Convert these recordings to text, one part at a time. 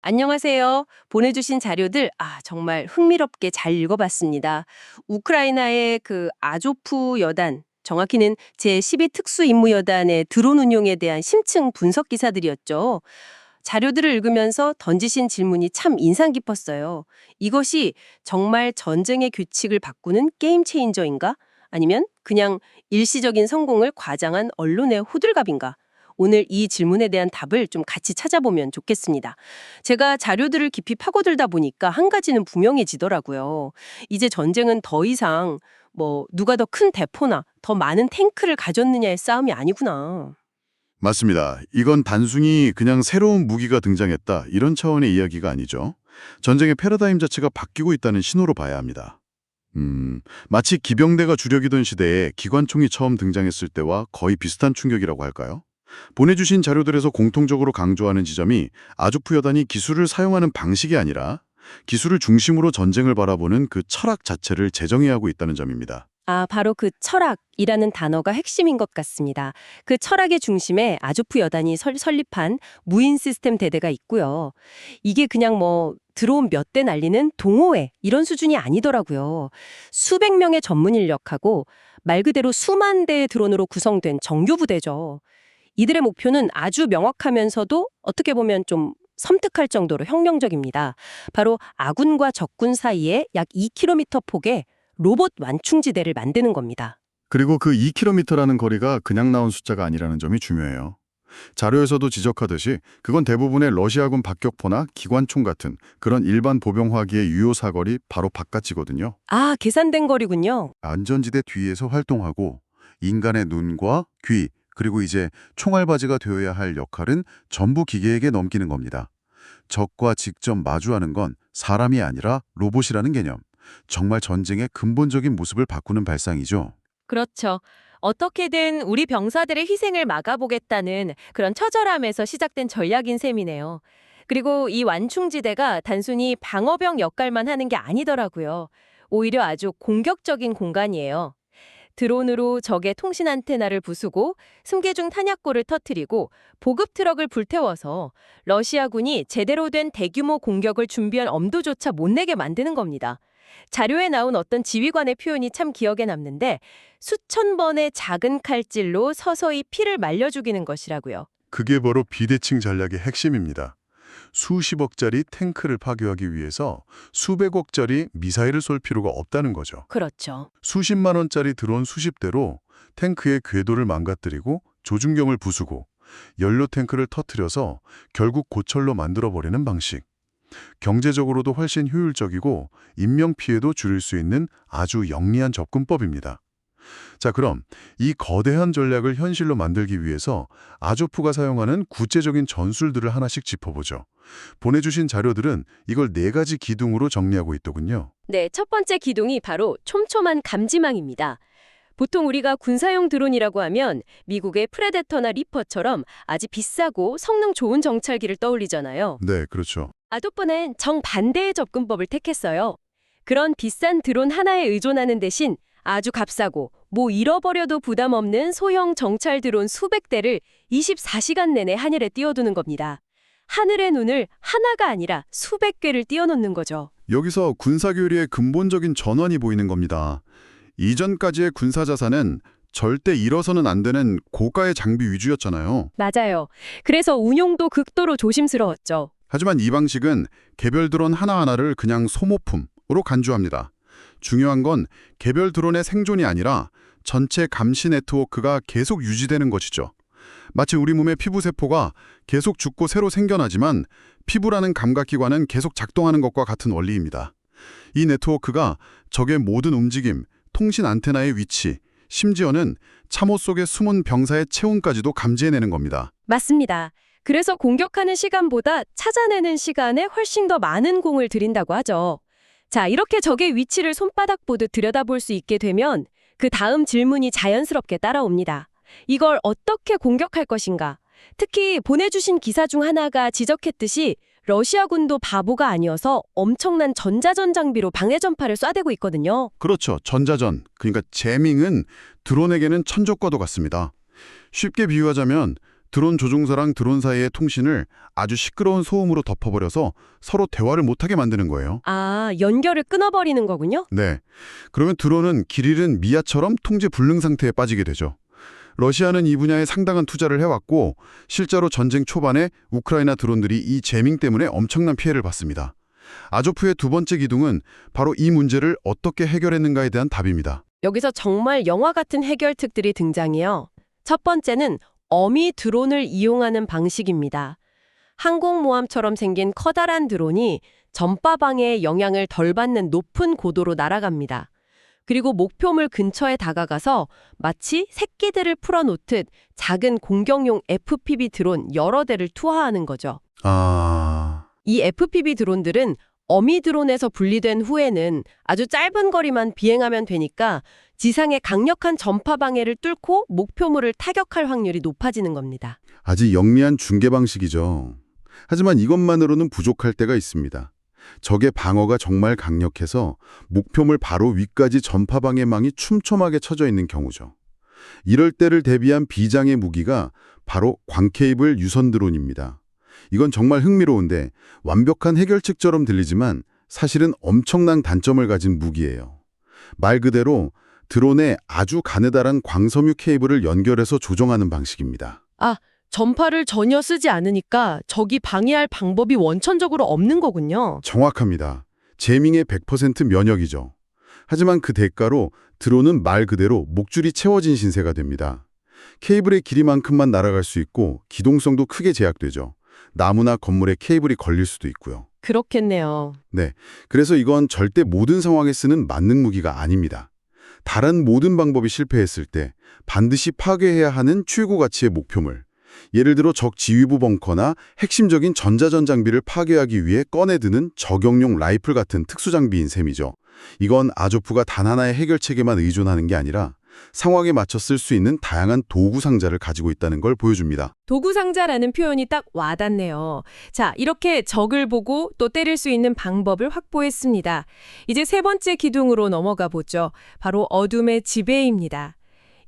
안녕하세요. 보내주신 자료들, 정말 흥미롭게 잘 읽어봤습니다. 우크라이나의 그 아조프 여단, 정확히는 제12 특수임무여단의 드론 운용에 대한 심층 분석 기사들이었죠. 자료들을 읽으면서 던지신 질문이 참 인상 깊었어요. 이것이 정말 전쟁의 규칙을 바꾸는 게임 체인저인가? 아니면 그냥 일시적인 성공을 과장한 언론의 호들갑인가? 오늘 이 질문에 대한 답을 좀 같이 찾아보면 좋겠습니다. 제가 자료들을 깊이 파고들다 보니까 한 가지는 분명해지더라고요. 이제 전쟁은 더 이상 누가 더 큰 대포나 더 많은 탱크를 가졌느냐의 싸움이 아니구나. 맞습니다. 이건 단순히 그냥 새로운 무기가 등장했다 이런 차원의 이야기가 아니죠. 전쟁의 패러다임 자체가 바뀌고 있다는 신호로 봐야 합니다. 마치 기병대가 주력이던 시대에 기관총이 처음 등장했을 때와 거의 비슷한 충격이라고 할까요? 보내주신 자료들에서 공통적으로 강조하는 지점이 아조프 여단이 기술을 사용하는 방식이 아니라 기술을 중심으로 전쟁을 바라보는 그 철학 자체를 재정의하고 있다는 점입니다. 바로 그 철학이라는 단어가 핵심인 것 같습니다. 그 철학의 중심에 아조프 여단이 설립한 무인 시스템 대대가 있고요. 이게 그냥 드론 몇 대 날리는 동호회 이런 수준이 아니더라고요. 수백 명의 전문 인력하고 말 그대로 수만 대의 드론으로 구성된 정규 부대죠. 이들의 목표는 아주 명확하면서도 어떻게 보면 좀 섬뜩할 정도로 혁명적입니다. 바로 아군과 적군 사이에 약 2km 폭의 로봇 완충지대를 만드는 겁니다. 그리고 그 2km라는 거리가 그냥 나온 숫자가 아니라는 점이 중요해요. 자료에서도 지적하듯이 그건 대부분의 러시아군 박격포나 기관총 같은 그런 일반 보병화기의 유효 사거리 바로 바깥이거든요. 계산된 거리군요. 안전지대 뒤에서 활동하고 인간의 눈과 귀, 그리고 이제 총알바지가 되어야 할 역할은 전부 기계에게 넘기는 겁니다. 적과 직접 마주하는 건 사람이 아니라 로봇이라는 개념. 정말 전쟁의 근본적인 모습을 바꾸는 발상이죠. 그렇죠. 어떻게든 우리 병사들의 희생을 막아보겠다는 그런 처절함에서 시작된 전략인 셈이네요. 그리고 이 완충지대가 단순히 방어병 역할만 하는 게 아니더라고요. 오히려 아주 공격적인 공간이에요. 드론으로 적의 통신 안테나를 부수고 승계중 탄약고를 터뜨리고 보급 트럭을 불태워서 러시아군이 제대로 된 대규모 공격을 준비할 엄두조차 못 내게 만드는 겁니다. 자료에 나온 어떤 지휘관의 표현이 참 기억에 남는데 수천 번의 작은 칼질로 서서히 피를 말려 죽이는 것이라고요. 그게 바로 비대칭 전략의 핵심입니다. 수십억짜리 탱크를 파괴하기 위해서 수백억짜리 미사일을 쏠 필요가 없다는 거죠. 그렇죠. 수십만 원짜리 드론 수십 대로 탱크의 궤도를 망가뜨리고 조준경을 부수고 연료 탱크를 터뜨려서 결국 고철로 만들어버리는 방식. 경제적으로도 훨씬 효율적이고 인명피해도 줄일 수 있는 아주 영리한 접근법입니다. 자, 그럼 이 거대한 전략을 현실로 만들기 위해서 아조프가 사용하는 구체적인 전술들을 하나씩 짚어보죠. 보내주신 자료들은 이걸 4가지 기둥으로 정리하고 있더군요. 네, 첫 번째 기둥이 바로 촘촘한 감지망입니다. 보통 우리가 군사용 드론이라고 하면 미국의 프레데터나 리퍼처럼 아주 비싸고 성능 좋은 정찰기를 떠올리잖아요. 네, 그렇죠. 아조프는 정반대의 접근법을 택했어요. 그런 비싼 드론 하나에 의존하는 대신 아주 값싸고 잃어버려도 부담 없는 소형 정찰 드론 수백 대를 24시간 내내 하늘에 띄워두는 겁니다. 하늘의 눈을 하나가 아니라 수백 개를 띄워놓는 거죠. 여기서 군사교류의 근본적인 전환이 보이는 겁니다. 이전까지의 군사자산은 절대 잃어서는 안 되는 고가의 장비 위주였잖아요. 맞아요. 그래서 운용도 극도로 조심스러웠죠. 하지만 이 방식은 개별 드론 하나하나를 그냥 소모품으로 간주합니다. 중요한 건 개별 드론의 생존이 아니라 전체 감시 네트워크가 계속 유지되는 것이죠. 마치 우리 몸의 피부세포가 계속 죽고 새로 생겨나지만 피부라는 감각기관은 계속 작동하는 것과 같은 원리입니다. 이 네트워크가 적의 모든 움직임, 통신 안테나의 위치, 심지어는 참호 속의 숨은 병사의 체온까지도 감지해내는 겁니다. 맞습니다. 그래서 공격하는 시간보다 찾아내는 시간에 훨씬 더 많은 공을 들인다고 하죠. 자, 이렇게 적의 위치를 손바닥 보듯 들여다볼 수 있게 되면 그 다음 질문이 자연스럽게 따라옵니다. 이걸 어떻게 공격할 것인가? 특히 보내주신 기사 중 하나가 지적했듯이 러시아군도 바보가 아니어서 엄청난 전자전 장비로 방해 전파를 쏴대고 있거든요. 그렇죠. 전자전, 그러니까 제밍은 드론에게는 천적과도 같습니다. 쉽게 비유하자면 드론 조종사랑 드론 사이의 통신을 아주 시끄러운 소음으로 덮어버려서 서로 대화를 못하게 만드는 거예요. 아, 연결을 끊어버리는 거군요? 네. 그러면 드론은 길 잃은 미아처럼 통제 불능 상태에 빠지게 되죠. 러시아는 이 분야에 상당한 투자를 해왔고 실제로 전쟁 초반에 우크라이나 드론들이 이 재밍 때문에 엄청난 피해를 봤습니다. 아조프의 두 번째 기둥은 바로 이 문제를 어떻게 해결했는가에 대한 답입니다. 여기서 정말 영화 같은 해결책들이 등장해요. 첫 번째는 어미 드론을 이용하는 방식입니다. 항공모함처럼 생긴 커다란 드론이 전파 방해의 영향을 덜 받는 높은 고도로 날아갑니다. 그리고 목표물 근처에 다가가서 마치 새끼들을 풀어놓듯 작은 공격용 FPV 드론 여러 대를 투하하는 거죠. 이 FPV 드론들은 어미 드론에서 분리된 후에는 아주 짧은 거리만 비행하면 되니까 지상의 강력한 전파 방해를 뚫고 목표물을 타격할 확률이 높아지는 겁니다. 아주 영리한 중계 방식이죠. 하지만 이것만으로는 부족할 때가 있습니다. 적의 방어가 정말 강력해서 목표물 바로 위까지 전파 방해망이 촘촘하게 쳐져 있는 경우죠. 이럴 때를 대비한 비장의 무기가 바로 광케이블 유선 드론입니다. 이건 정말 흥미로운데 완벽한 해결책처럼 들리지만 사실은 엄청난 단점을 가진 무기예요. 말 그대로 드론에 아주 가느다란 광섬유 케이블을 연결해서 조정하는 방식입니다. 아, 전파를 전혀 쓰지 않으니까 적이 방해할 방법이 원천적으로 없는 거군요. 정확합니다. 재밍의 100% 면역이죠. 하지만 그 대가로 드론은 말 그대로 목줄이 채워진 신세가 됩니다. 케이블의 길이만큼만 날아갈 수 있고 기동성도 크게 제약되죠. 나무나 건물에 케이블이 걸릴 수도 있고요. 그렇겠네요. 네, 그래서 이건 절대 모든 상황에 쓰는 만능 무기가 아닙니다. 다른 모든 방법이 실패했을 때 반드시 파괴해야 하는 최고 가치의 목표물, 예를 들어 적 지휘부 벙커나 핵심적인 전자전 장비를 파괴하기 위해 꺼내드는 저격용 라이플 같은 특수장비인 셈이죠. 이건 아조프가 단 하나의 해결책에만 의존하는 게 아니라 상황에 맞춰 쓸 수 있는 다양한 도구 상자를 가지고 있다는 걸 보여줍니다. 도구 상자라는 표현이 딱 와닿네요. 자, 이렇게 적을 보고 또 때릴 수 있는 방법을 확보했습니다. 이제 세 번째 기둥으로 넘어가 보죠. 바로 어둠의 지배입니다.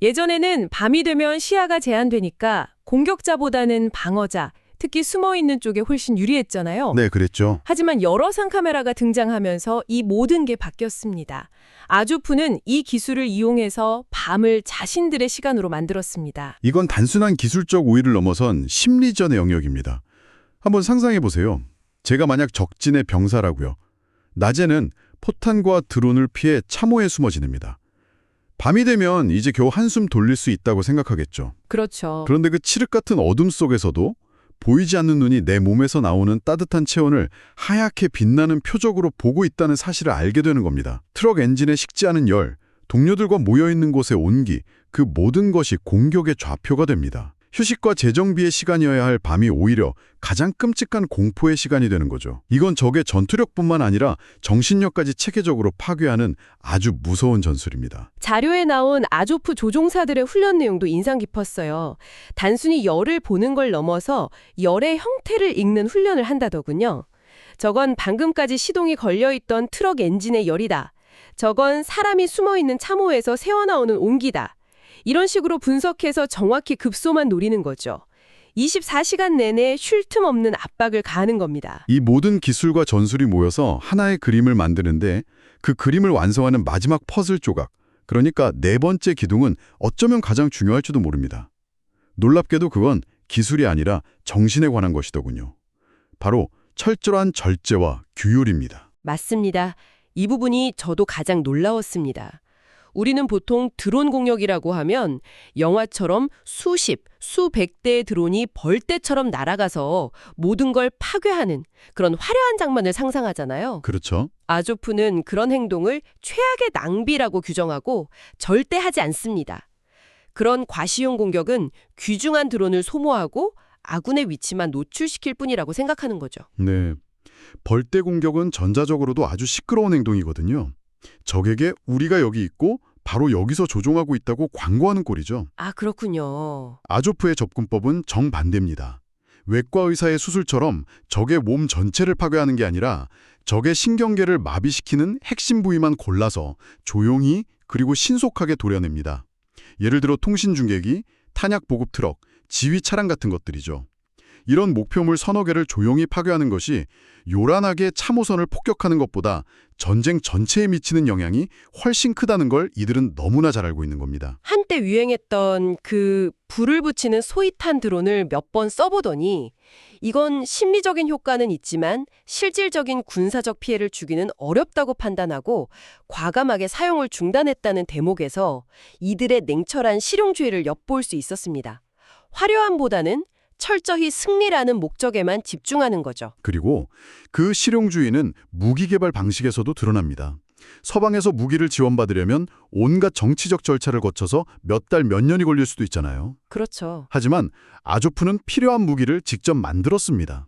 예전에는 밤이 되면 시야가 제한되니까 공격자보다는 방어자, 특히 숨어있는 쪽에 훨씬 유리했잖아요. 네, 그랬죠. 하지만 여러상 카메라가 등장하면서 이 모든 게 바뀌었습니다. 아조프는 이 기술을 이용해서 밤을 자신들의 시간으로 만들었습니다. 이건 단순한 기술적 우위를 넘어선 심리전의 영역입니다. 한번 상상해 보세요. 제가 만약 적진의 병사라고요. 낮에는 포탄과 드론을 피해 참호에 숨어 지냅니다. 밤이 되면 이제 겨우 한숨 돌릴 수 있다고 생각하겠죠. 그렇죠. 그런데 그 칠흑 같은 어둠 속에서도 보이지 않는 눈이 내 몸에서 나오는 따뜻한 체온을 하얗게 빛나는 표적으로 보고 있다는 사실을 알게 되는 겁니다. 트럭 엔진에 식지 않은 열, 동료들과 모여있는 곳의 온기, 그 모든 것이 공격의 좌표가 됩니다. 휴식과 재정비의 시간이어야 할 밤이 오히려 가장 끔찍한 공포의 시간이 되는 거죠. 이건 적의 전투력뿐만 아니라 정신력까지 체계적으로 파괴하는 아주 무서운 전술입니다. 자료에 나온 아조프 조종사들의 훈련 내용도 인상 깊었어요. 단순히 열을 보는 걸 넘어서 열의 형태를 읽는 훈련을 한다더군요. 저건 방금까지 시동이 걸려있던 트럭 엔진의 열이다. 저건 사람이 숨어있는 참호에서 새어나오는 온기다. 이런 식으로 분석해서 정확히 급소만 노리는 거죠. 24시간 내내 쉴 틈 없는 압박을 가하는 겁니다. 이 모든 기술과 전술이 모여서 하나의 그림을 만드는데 그 그림을 완성하는 마지막 퍼즐 조각, 그러니까 네 번째 기둥은 어쩌면 가장 중요할지도 모릅니다. 놀랍게도 그건 기술이 아니라 정신에 관한 것이더군요. 바로 철저한 절제와 규율입니다. 맞습니다. 이 부분이 저도 가장 놀라웠습니다. 우리는 보통 드론 공격이라고 하면 영화처럼 수십, 수백 대의 드론이 벌떼처럼 날아가서 모든 걸 파괴하는 그런 화려한 장면을 상상하잖아요. 그렇죠. 아조프는 그런 행동을 최악의 낭비라고 규정하고 절대 하지 않습니다. 그런 과시용 공격은 귀중한 드론을 소모하고 아군의 위치만 노출시킬 뿐이라고 생각하는 거죠. 네. 벌떼 공격은 전자적으로도 아주 시끄러운 행동이거든요. 적에게 우리가 여기 있고 바로 여기서 조종하고 있다고 광고하는 꼴이죠. 아, 그렇군요. 아조프의 접근법은 정반대입니다. 외과 의사의 수술처럼 적의 몸 전체를 파괴하는 게 아니라 적의 신경계를 마비시키는 핵심 부위만 골라서 조용히 그리고 신속하게 도려냅니다. 예를 들어 통신 중계기, 탄약 보급 트럭, 지휘 차량 같은 것들이죠. 이런 목표물 서너 개를 조용히 파괴하는 것이 요란하게 참호선을 폭격하는 것보다 전쟁 전체에 미치는 영향이 훨씬 크다는 걸 이들은 너무나 잘 알고 있는 겁니다. 한때 유행했던 그 불을 붙이는 소위탄 드론을 몇 번 써보더니 이건 심리적인 효과는 있지만 실질적인 군사적 피해를 주기는 어렵다고 판단하고 과감하게 사용을 중단했다는 대목에서 이들의 냉철한 실용주의를 엿볼 수 있었습니다. 화려함보다는 철저히 승리라는 목적에만 집중하는 거죠. 그리고 그 실용주의는 무기 개발 방식에서도 드러납니다. 서방에서 무기를 지원받으려면 온갖 정치적 절차를 거쳐서 몇 달, 몇 년이 걸릴 수도 있잖아요. 그렇죠. 하지만 아조프는 필요한 무기를 직접 만들었습니다.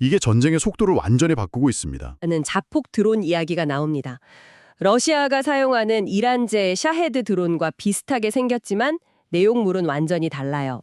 이게 전쟁의 속도를 완전히 바꾸고 있습니다. 는 자폭 드론 이야기가 나옵니다. 러시아가 사용하는 이란제 샤헤드 드론과 비슷하게 생겼지만 내용물은 완전히 달라요.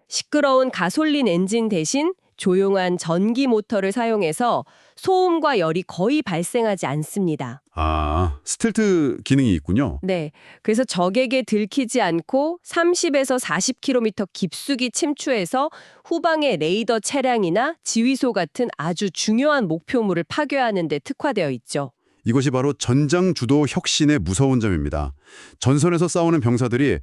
시끄러운 가솔린 엔진 대신 조용한 전기 모터를 사용해서 소음과 열이 거의 발생하지 않습니다. 아, 스텔트 기능이 있군요. 네, 그래서 적에게 들키지 않고 30에서 40km 깊숙이 침투해서 후방의 레이더 차량이나 지휘소 같은 아주 중요한 목표물을 파괴하는 데 특화되어 있죠. 이것이 바로 전장 주도 혁신의 무서운 점입니다. 전선에서 싸우는 병사들이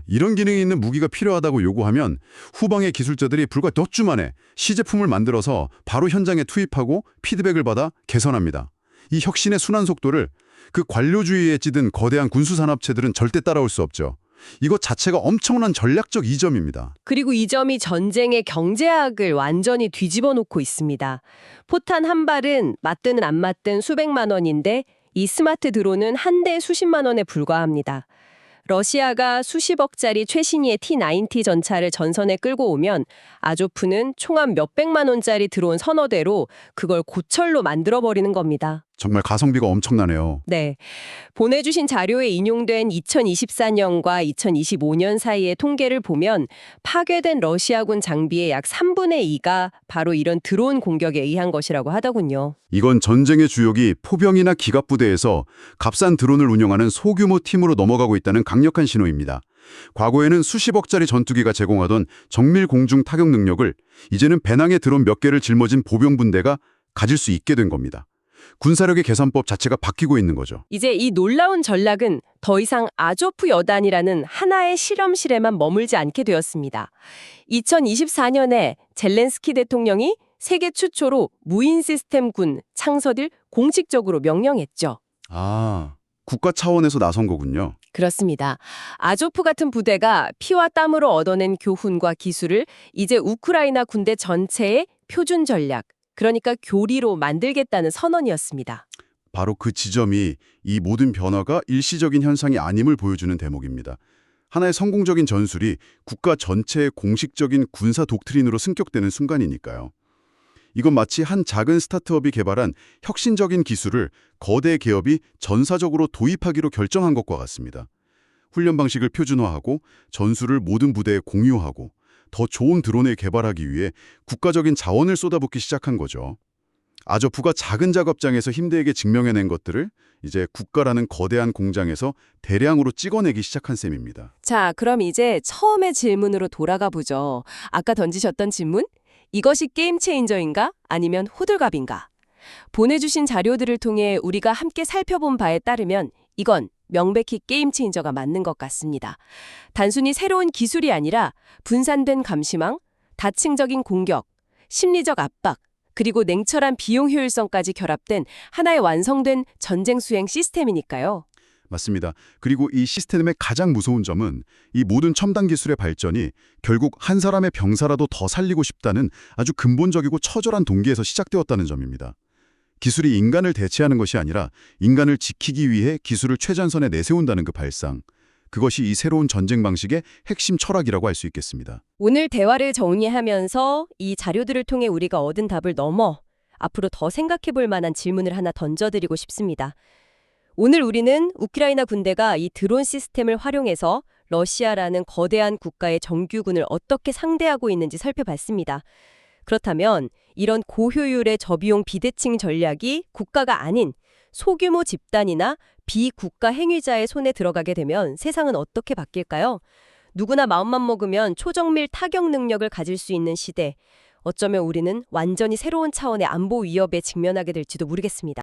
이런 기능이 있는 무기가 필요하다고 요구하면 후방의 기술자들이 불과 몇 주 만에 시제품을 만들어서 바로 현장에 투입하고 피드백을 받아 개선합니다. 이 혁신의 순환 속도를 그 관료주의에 찌든 거대한 군수산업체들은 절대 따라올 수 없죠. 이것 자체가 엄청난 전략적 이점입니다. 그리고 이 점이 전쟁의 경제학을 완전히 뒤집어 놓고 있습니다. 포탄 한 발은 맞든 안 맞든 수백만 원인데 이 스마트 드론은 한 대에 수십만 원에 불과합니다. 러시아가 수십억짜리 최신의 T-90 전차를 전선에 끌고 오면 아조프는 총합 몇백만 원짜리 드론 서너 대로 그걸 고철로 만들어버리는 겁니다. 정말 가성비가 엄청나네요. 네. 보내주신 자료에 인용된 2024년과 2025년 사이의 통계를 보면 파괴된 러시아군 장비의 약 3분의 2가 바로 이런 드론 공격에 의한 것이라고 하더군요. 이건 전쟁의 주역이 포병이나 기갑부대에서 값싼 드론을 운영하는 소규모 팀으로 넘어가고 있다는 강력한 신호입니다. 과거에는 수십억짜리 전투기가 제공하던 정밀 공중 타격 능력을 이제는 배낭에 드론 몇 개를 짊어진 보병분대가 가질 수 있게 된 겁니다. 군사력의 계산법 자체가 바뀌고 있는 거죠. 이제 이 놀라운 전략은 더 이상 아조프 여단이라는 하나의 실험실에만 머물지 않게 되었습니다. 2024년에 젤렌스키 대통령이 세계 최초로 무인 시스템 군 창설을 공식적으로 명령했죠. 국가 차원에서 나선 거군요. 그렇습니다. 아조프 같은 부대가 피와 땀으로 얻어낸 교훈과 기술을 이제 우크라이나 군대 전체의 표준 전략, 그러니까 교리로 만들겠다는 선언이었습니다. 바로 그 지점이 이 모든 변화가 일시적인 현상이 아님을 보여주는 대목입니다. 하나의 성공적인 전술이 국가 전체의 공식적인 군사 독트린으로 승격되는 순간이니까요. 이건 마치 한 작은 스타트업이 개발한 혁신적인 기술을 거대 기업이 전사적으로 도입하기로 결정한 것과 같습니다. 훈련 방식을 표준화하고 전술을 모든 부대에 공유하고 더 좋은 드론을 개발하기 위해 국가적인 자원을 쏟아붓기 시작한 거죠. 아조프가 작은 작업장에서 힘들게 증명해낸 것들을 이제 국가라는 거대한 공장에서 대량으로 찍어내기 시작한 셈입니다. 자, 그럼 이제 처음의 질문으로 돌아가 보죠. 아까 던지셨던 질문? 이것이 게임 체인저인가? 아니면 호들갑인가? 보내주신 자료들을 통해 우리가 함께 살펴본 바에 따르면 이건 명백히 게임 체인저가 맞는 것 같습니다. 단순히 새로운 기술이 아니라 분산된 감시망, 다층적인 공격, 심리적 압박, 그리고 냉철한 비용 효율성까지 결합된 하나의 완성된 전쟁 수행 시스템이니까요. 맞습니다. 그리고 이 시스템의 가장 무서운 점은 이 모든 첨단 기술의 발전이 결국 한 사람의 병사라도 더 살리고 싶다는 아주 근본적이고 처절한 동기에서 시작되었다는 점입니다. 기술이 인간을 대체하는 것이 아니라 인간을 지키기 위해 기술을 최전선에 내세운다는 그 발상. 그것이 이 새로운 전쟁 방식의 핵심 철학이라고 할 수 있겠습니다. 오늘 대화를 정리하면서 이 자료들을 통해 우리가 얻은 답을 넘어 앞으로 더 생각해 볼 만한 질문을 하나 던져드리고 싶습니다. 오늘 우리는 우크라이나 군대가 이 드론 시스템을 활용해서 러시아라는 거대한 국가의 정규군을 어떻게 상대하고 있는지 살펴봤습니다. 그렇다면 이런 고효율의 저비용 비대칭 전략이 국가가 아닌 소규모 집단이나 비국가 행위자의 손에 들어가게 되면 세상은 어떻게 바뀔까요? 누구나 마음만 먹으면 초정밀 타격 능력을 가질 수 있는 시대. 어쩌면 우리는 완전히 새로운 차원의 안보 위협에 직면하게 될지도 모르겠습니다.